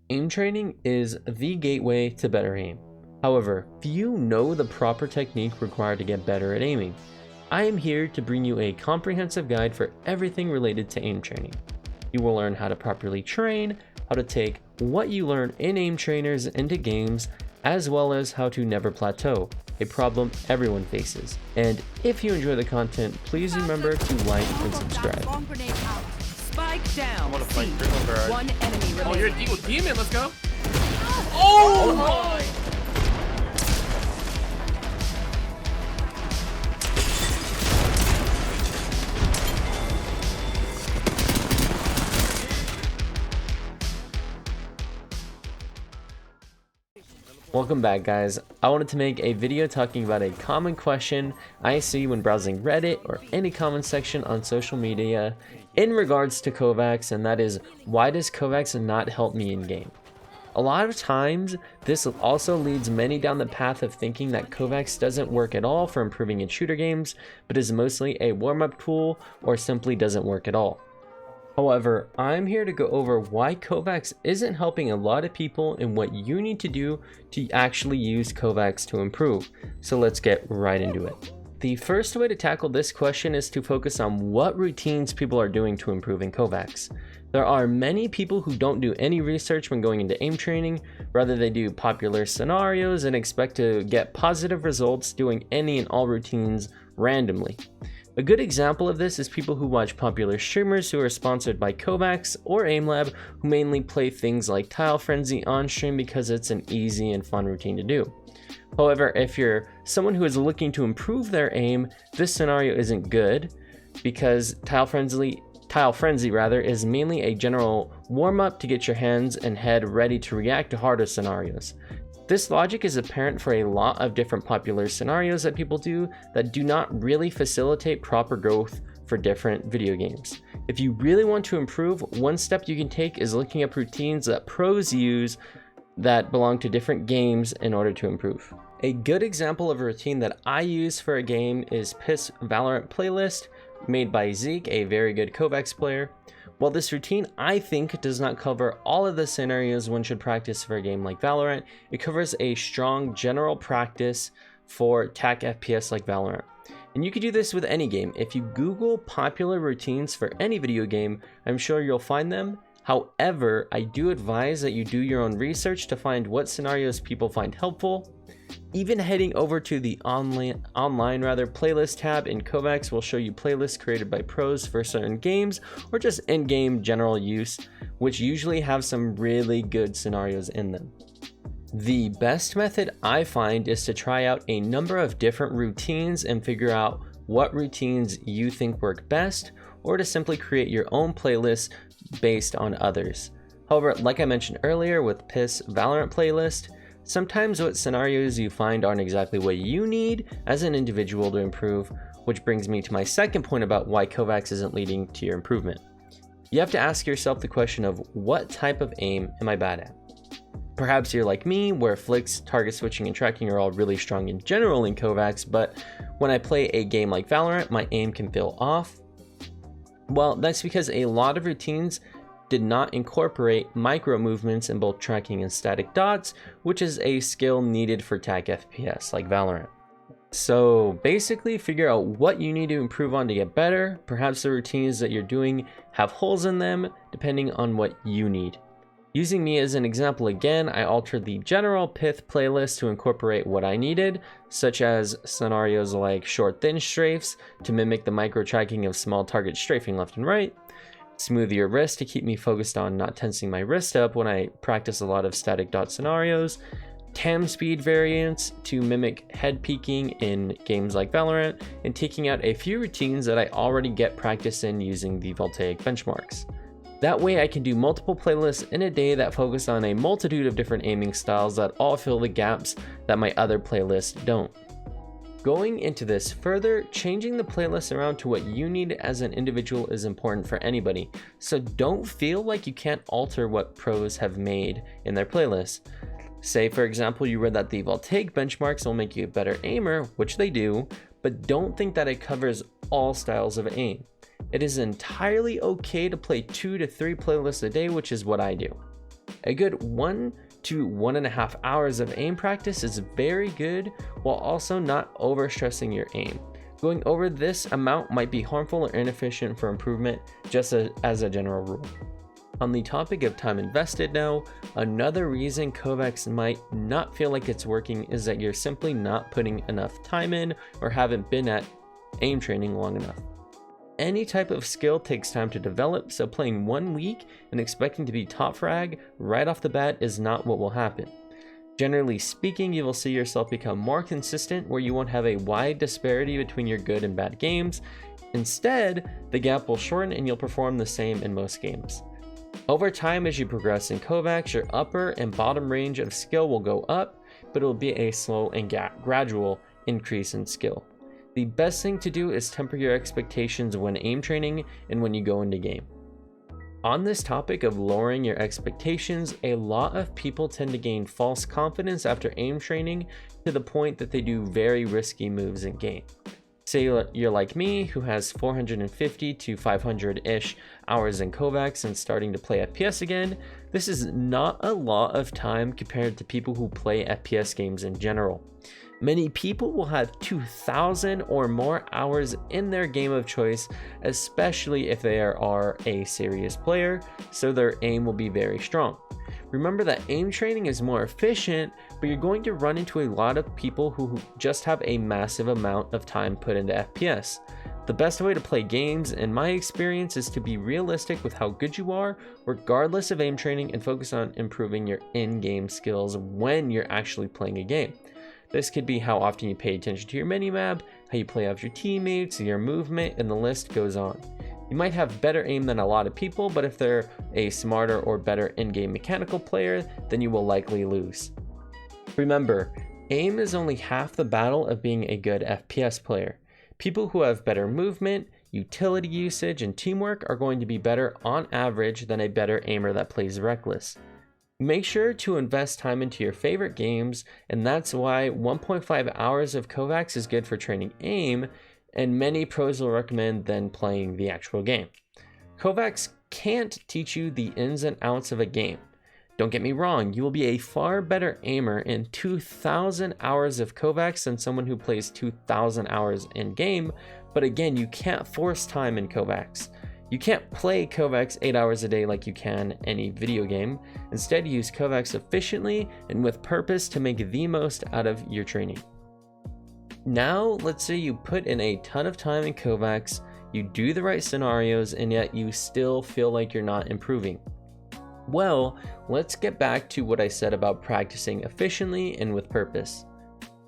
Aim training is the gateway to better aim. However, few know the proper technique required to get better at aiming. I am here to bring you a comprehensive guide for everything related to aim training. You will learn how to properly train, how to take what you learn in aim trainers into games, as well as how to never plateau, a problem everyone faces. And if you enjoy the content, please remember to like and subscribe. Spike down. I want to fight Crystal Barrage. One enemy remaining. Oh, you're a demon. Let's go. Oh! Welcome back, guys. I wanted to make a video talking about a common question I see when browsing Reddit or any comment section on social media in regards to Kovaaks, and that is, why does Kovaaks not help me in game? A lot of times, this also leads many down the path of thinking that Kovaaks doesn't work at all for improving in shooter games, but is mostly a warm-up tool or simply doesn't work at all. However, I'm here to go over why Kovaaks isn't helping a lot of people and what you need to do to actually use Kovaaks to improve. So let's get right into it. The first way to tackle this question is to focus on what routines people are doing to improve in Kovaaks. There are many people who don't do any research when going into aim training. Rather, they do popular scenarios and expect to get positive results doing any and all routines randomly. A good example of this is people who watch popular streamers who are sponsored by Kovaaks or AimLab, who mainly play things like Tile Frenzy on stream because it's an easy and fun routine to do. However, if you're someone who is looking to improve their aim, this scenario isn't good because Tile Frenzy is mainly a general warm-up to get your hands and head ready to react to harder scenarios. This logic is apparent for a lot of different popular scenarios that people do that do not really facilitate proper growth for different video games. If you really want to improve, one step you can take is looking up routines that pros use that belong to different games in order to improve. A good example of a routine that I use for a game is Piss Valorant Playlist, made by Zeke, a very good Kovaaks player. While this routine, I think, does not cover all of the scenarios one should practice for a game like Valorant, it covers a strong general practice for TAC FPS like Valorant. And you could do this with any game. If you Google popular routines for any video game, I'm sure you'll find them. However, I do advise that you do your own research to find what scenarios people find helpful. Even heading over to the online playlist tab in Kovaaks will show you playlists created by pros for certain games or just in-game general use, which usually have some really good scenarios in them. The best method I find is to try out a number of different routines and figure out what routines you think work best, or to simply create your own playlist based on others. However, like I mentioned earlier with Piss Valorant Playlist, sometimes what scenarios you find aren't exactly what you need as an individual to improve, which brings me to my second point about why Kovaaks isn't leading to your improvement. You have to ask yourself the question of, what type of aim am I bad at? Perhaps you're like me, where flicks, target switching, and tracking are all really strong in general in Kovaaks, but when I play a game like Valorant, my aim can feel off. Well, that's because a lot of routines did not incorporate micro movements in both tracking and static dots, which is a skill needed for TAC FPS like Valorant. So basically figure out what you need to improve on to get better. Perhaps the routines that you're doing have holes in them, depending on what you need. Using me as an example again, I altered the general Pith playlist to incorporate what I needed, such as scenarios like short thin strafes to mimic the micro tracking of small target strafing left and right, smooth your wrist to keep me focused on not tensing my wrist up when I practice a lot of static dot scenarios, tam speed variants to mimic head peeking in games like Valorant, and taking out a few routines that I already get practice in using the voltaic benchmarks. That way I can do multiple playlists in a day that focus on a multitude of different aiming styles that all fill the gaps that my other playlists don't. Going into this further, changing the playlist around to what you need as an individual is important for anybody, so don't feel like you can't alter what pros have made in their playlists. Say for example you read that the voltaic benchmarks will make you a better aimer, which they do, but don't think that it covers all styles of aim. It is entirely okay to play 2 to 3 playlists a day, which is what I do. A good 1 to 1.5 hours of aim practice is very good while also not overstressing your aim. Going over this amount might be harmful or inefficient for improvement, just as a general rule. On the topic of time invested now, another reason Kovaaks might not feel like it's working is that you're simply not putting enough time in or haven't been at aim training long enough. Any type of skill takes time to develop, so playing 1 week and expecting to be top frag right off the bat is not what will happen. Generally speaking, you will see yourself become more consistent where you won't have a wide disparity between your good and bad games. Instead, the gap will shorten and you'll perform the same in most games. Over time, as you progress in Kovaaks, your upper and bottom range of skill will go up, but it will be a slow and gradual increase in skill. The best thing to do is temper your expectations when aim training and when you go into game. On this topic of lowering your expectations, a lot of people tend to gain false confidence after aim training to the point that they do very risky moves in game. Say you're like me, who has 450 to 500-ish hours in Kovaaks and starting to play FPS again. This is not a lot of time compared to people who play FPS games in general. Many people will have 2,000 or more hours in their game of choice, especially if they are a serious player, so their aim will be very strong. Remember that aim training is more efficient, but you're going to run into a lot of people who just have a massive amount of time put into FPS. The best way to play games, in my experience, is to be realistic with how good you are, regardless of aim training, and focus on improving your in-game skills when you're actually playing a game. This could be how often you pay attention to your minimap, how you play off your teammates, your movement, and the list goes on. You might have better aim than a lot of people, but if they're a smarter or better in-game mechanical player, then you will likely lose. Remember, aim is only half the battle of being a good FPS player. People who have better movement, utility usage, and teamwork are going to be better on average than a better aimer that plays reckless. Make sure to invest time into your favorite games, and that's why 1.5 hours of Kovaaks is good for training aim, and many pros will recommend then playing the actual game. Kovaaks can't teach you the ins and outs of a game. Don't get me wrong, you will be a far better aimer in 2,000 hours of Kovaaks than someone who plays 2,000 hours in game, but again, you can't force time in Kovaaks. You can't play Kovaaks 8 hours a day like you can any video game. Instead, use Kovaaks efficiently and with purpose to make the most out of your training. Now, let's say you put in a ton of time in Kovaaks, you do the right scenarios, and yet you still feel like you're not improving. Well, let's get back to what I said about practicing efficiently and with purpose.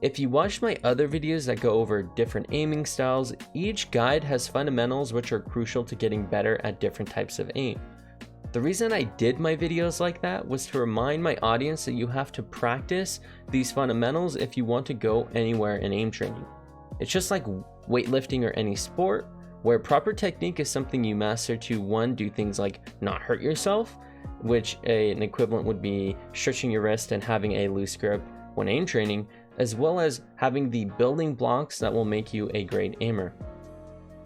If you watched my other videos that go over different aiming styles, each guide has fundamentals which are crucial to getting better at different types of aim. The reason I did my videos like that was to remind my audience that you have to practice these fundamentals if you want to go anywhere in aim training. It's just like weightlifting or any sport, where proper technique is something you master to, one, do things like not hurt yourself, which an equivalent would be stretching your wrist and having a loose grip when aim training, as well as having the building blocks that will make you a great aimer.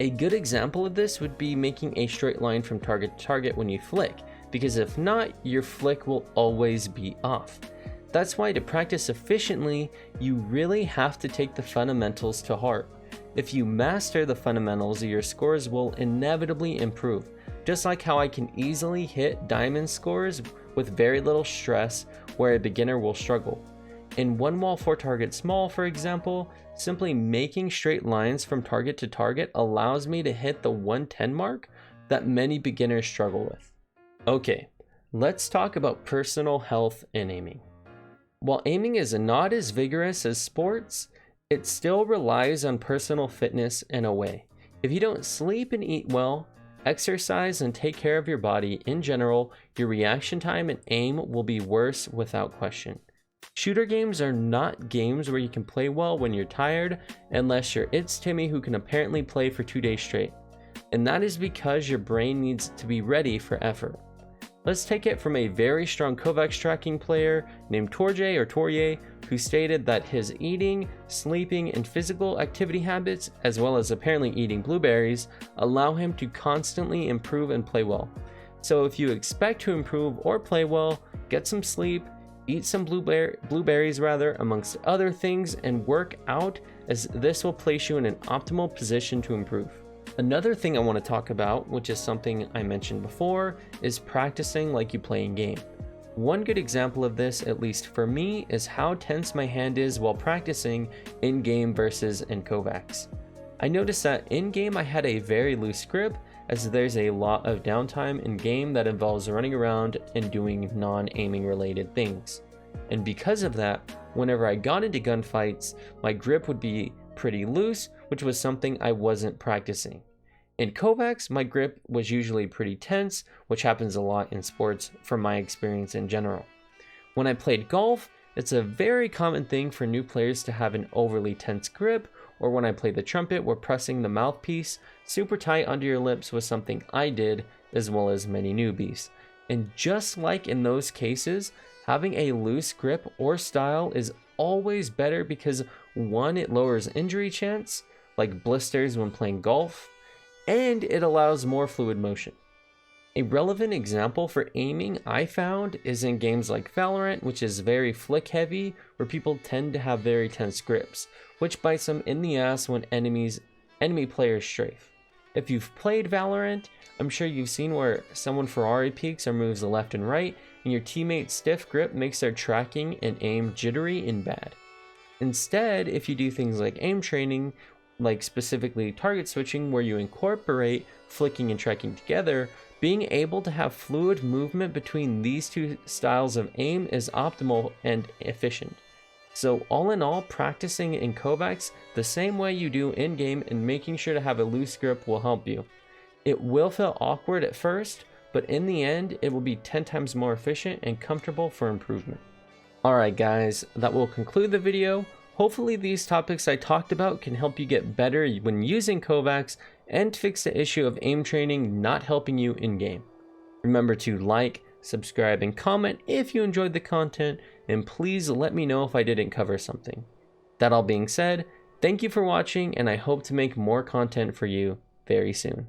A good example of this would be making a straight line from target to target when you flick, because if not, your flick will always be off. That's why to practice efficiently, you really have to take the fundamentals to heart. If you master the fundamentals, your scores will inevitably improve, just like how I can easily hit diamond scores with very little stress where a beginner will struggle. In one wall 4 target small, for example, simply making straight lines from target to target allows me to hit the 110 mark that many beginners struggle with. Okay, let's talk about personal health in aiming. While aiming is not as vigorous as sports, it still relies on personal fitness in a way. If you don't sleep and eat well, exercise and take care of your body in general, your reaction time and aim will be worse without question. Shooter games are not games where you can play well when you're tired, unless you're It's Timmy, who can apparently play for 2 days straight. And that is because your brain needs to be ready for effort. Let's take it from a very strong Kovaaks tracking player named Torje, who stated that his eating, sleeping, and physical activity habits, as well as apparently eating blueberries, allow him to constantly improve and play well. So if you expect to improve or play well, get some sleep, eat some blueberries rather, amongst other things, and work out, as this will place you in an optimal position to improve. Another thing I want to talk about, which is something I mentioned before, is practicing like you play in game. One good example of this, at least for me, is how tense my hand is while practicing in-game versus in Kovaaks. I noticed that in-game I had a very loose grip, as there's a lot of downtime in-game that involves running around and doing non-aiming related things. And because of that, whenever I got into gunfights, my grip would be pretty loose, which was something I wasn't practicing. In Kovaaks, my grip was usually pretty tense, which happens a lot in sports from my experience in general. When I played golf, it's a very common thing for new players to have an overly tense grip, or when I played the trumpet where pressing the mouthpiece super tight under your lips was something I did, as well as many newbies. And just like in those cases, having a loose grip or style is always better because one, it lowers injury chance, like blisters when playing golf, and it allows more fluid motion. A relevant example for aiming I found is in games like Valorant, which is very flick heavy, where people tend to have very tense grips, which bites them in the ass when enemy players strafe. If you've played Valorant, I'm sure you've seen where someone Ferrari peeks or moves the left and right, and your teammate's stiff grip makes their tracking and aim jittery and bad. Instead, if you do things like aim training, like specifically target switching, where you incorporate flicking and tracking together, being able to have fluid movement between these two styles of aim is optimal and efficient. So all in all, practicing in Kovaaks the same way you do in game and making sure to have a loose grip will help you. It will feel awkward at first, but in the end, it will be 10 times more efficient and comfortable for improvement. Alright guys, that will conclude the video. Hopefully these topics I talked about can help you get better when using Kovaaks and fix the issue of aim training not helping you in-game. Remember to like, subscribe, and comment if you enjoyed the content, and please let me know if I didn't cover something. That all being said, thank you for watching, and I hope to make more content for you very soon.